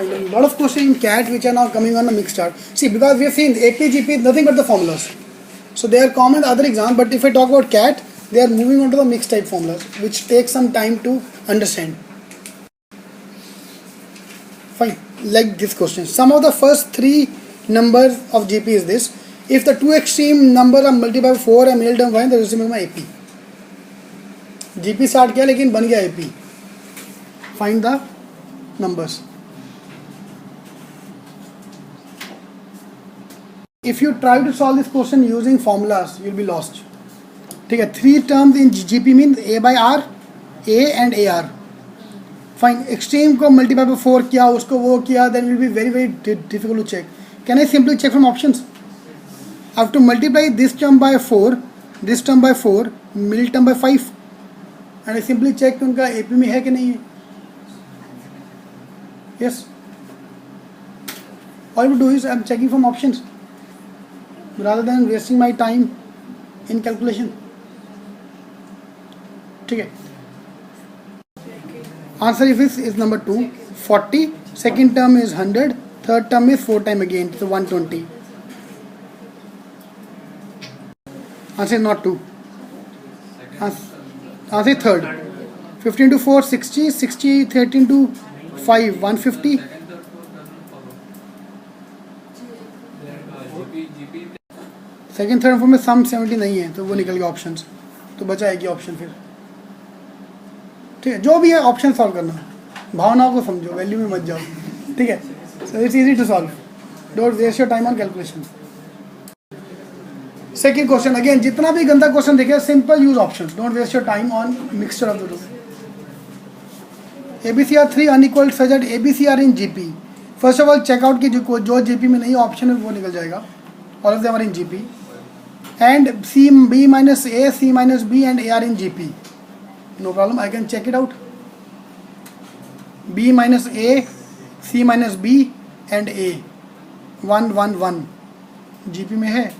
find a lot of questions in CAT which are now coming on a mixed chart. See, because we have seen AP, GP is nothing but the formulas. So they are common in other exams, but if I talk about CAT, they are moving on to the mixed type formulas, which takes some time to understand. Fine, like this question. Sum of the first three numbers of GP is this. If the two extreme numbers are multiplied by 4 and middle term 1, then this is my AP. GP start किया लेकिन बन गया AP. Find the numbers. If you try to solve this question using formulas, you will be lost. ठीक है, 3 terms in GP means A by R, A and AR. Fine, extreme को multiply by 4 किया, उसको वो किया, then it will be very difficult to check. Can I simply check from options? I have to multiply this term by 4, this term by 4, middle term by 5, and I simply check कि उनका AP में है कि नहीं है. Yes. All I will do is I am checking from options rather than wasting my time in calculation. ठीक है. Answer is number 2, 40. Second term is 100. Third term is 4 times again, so 120. Answer is not 2. Answer is third. 15 to 4, 60. 60, 13 to 5, 150. Second third form में सम 70 नहीं है तो वो निकल गया option, तो बचाएगी ऑप्शन फिर. ठीक है, जो भी है ऑप्शन सॉल्व करना, भावनाओं को समझो, वैल्यू में मत जाओ. ठीक है, so it's easy to solve, don't waste your time on calculation. Second question again, जितना भी गंदा क्वेश्चन देखे simple use option, don't waste your time on mixture of the two. ABC are 3 unequal such that ABC are in GP. First of all check out की जो GP में नहीं option है वो निकल जाएगा. All of them are in GP and B minus A, C minus B and A are in GP. No problem, I can check it out. B minus A, C minus B and A 1 1 1 GP में है.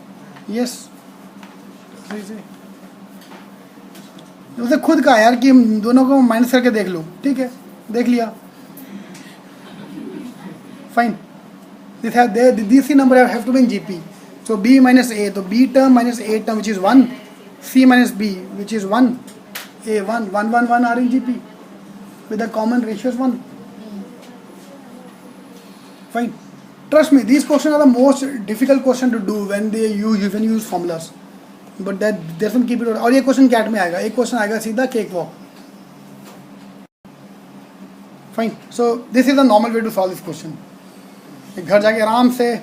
Yes. उसे खुद का यार कि दोनों को minus करके देख लो. ठीक है, देख लिया. Fine, this he number have to be in GP. So B minus A, so B term minus A term which is 1, C minus B which is 1, A 1, 1 1 1 are in GP with the common ratio is 1. Fine. Trust me, these questions are the most difficult question to do when you use formulas. But that doesn't keep it. और ये question cat में आएगा, एक question आएगा सीधा cake walk. Fine, so this is the normal way to solve this question. घर जाके आराम से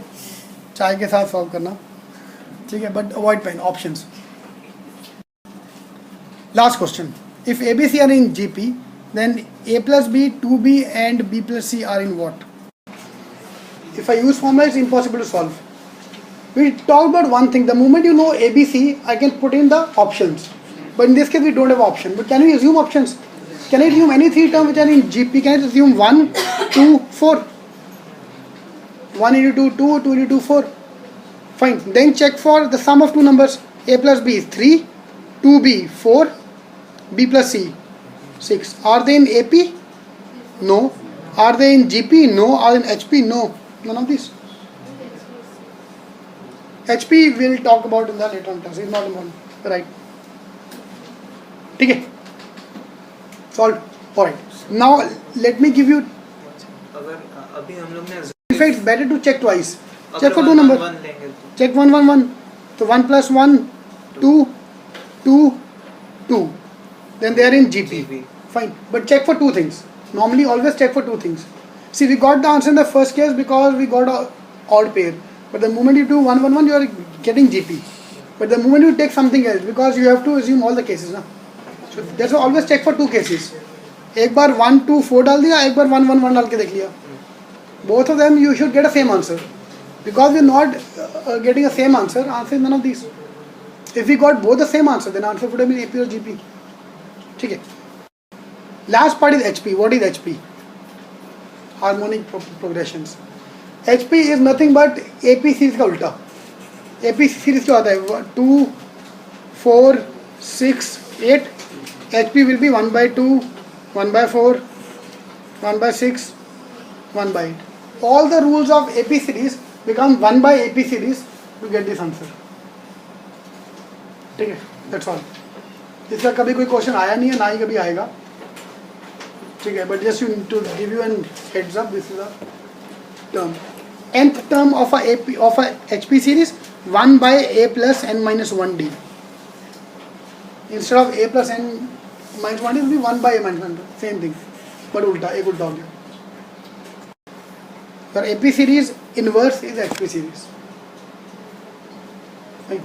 चाय के साथ सॉल्व करना. ठीक है, but avoid pen options. Last question, if ABC are in GP then A plus B, 2B and B plus C are in what? If I use formula, it's impossible to solve. We talk about one thing, the moment you know ABC, I can put in the options. But in this case, we don't have option. But can we assume options? Can I assume any 3 terms which are in GP? Can I assume 1, 2, 4? 1 into 2, 2, 2 into 2, 4. Fine. Then check for the sum of two numbers. A plus B is 3, 2B 4, B plus C 6. Are they in AP? No. Are they in GP? No. Are they in HP? No. None of these. HP we'll talk about in the later on class. It's not important. Right. ठीक है. Solved. Alright. Now let me give you. अगर अभी हम लोग ने In fact, it's better to check twice. Check for 2 numbers. Check 1 1 1. So 1 plus 1 2 2 2. Then they are in GP. Fine. But check for 2 things. Normally always check for 2 things. See, we got the answer in the first case because we got a odd pair. But the moment you do 1 1 1, you are getting GP. But the moment you take something else, because you have to assume all the cases, na? So that's why always check for 2 cases. एक बार 1 2 4 डाल दिया, एक बार 1 1 1 डाल के देख लिया. Both of them you should get a same answer. Because we are not getting a same answer is none of these. If we got both the same answer, then answer would have been AP or GP. ठीक है. Last part is HP. What is HP? Harmonic progressions. HP is nothing but AP series का उल्टा. AP series क्या होता है? 2, 4, 6, 8. HP will be 1 by 2, 1 by 4, 1 by 6, 1 by 8. All the rules of AP series become 1 by AP series to get this answer. ठीक है, that's all. इसका कभी कोई क्वेश्चन आया नहीं है, ना ही कभी आएगा. ठीक है, but just to give you an heads up, this is a term. Nth term of a HP series 1 by A plus N minus 1D. Instead of A plus N minus 1D, it will be 1 by A minus 1D. Same thing, but ulta, एक उल्टा हो गया. Your AP series inverse is HP series. Fine.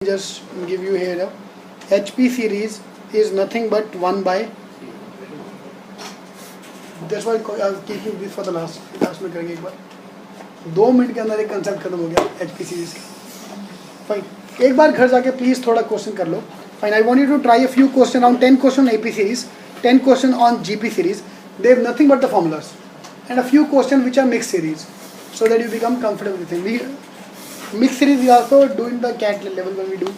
Just give you here. HP series is nothing but 1 by. That's why I'm keeping this for the last में करेंगे एक बार. 2 minute के अंदर एक कंसेप्ट खत्म हो गया HP सीरीज का. फाइन, एक बार घर जाके प्लीज थोड़ा क्वेश्चन कर लो. Fine, I want you to try a few question, around 10 question AP series, 10 question on GP series. They have nothing but the formulas and a few questions which are mixed series, so that you become comfortable with it. We mixed series we also do in the CAT level when we do.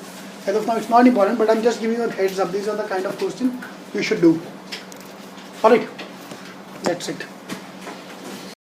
As of now it's not important, but I'm just giving you a heads up. These are the kind of questions you should do. Alright, that's it.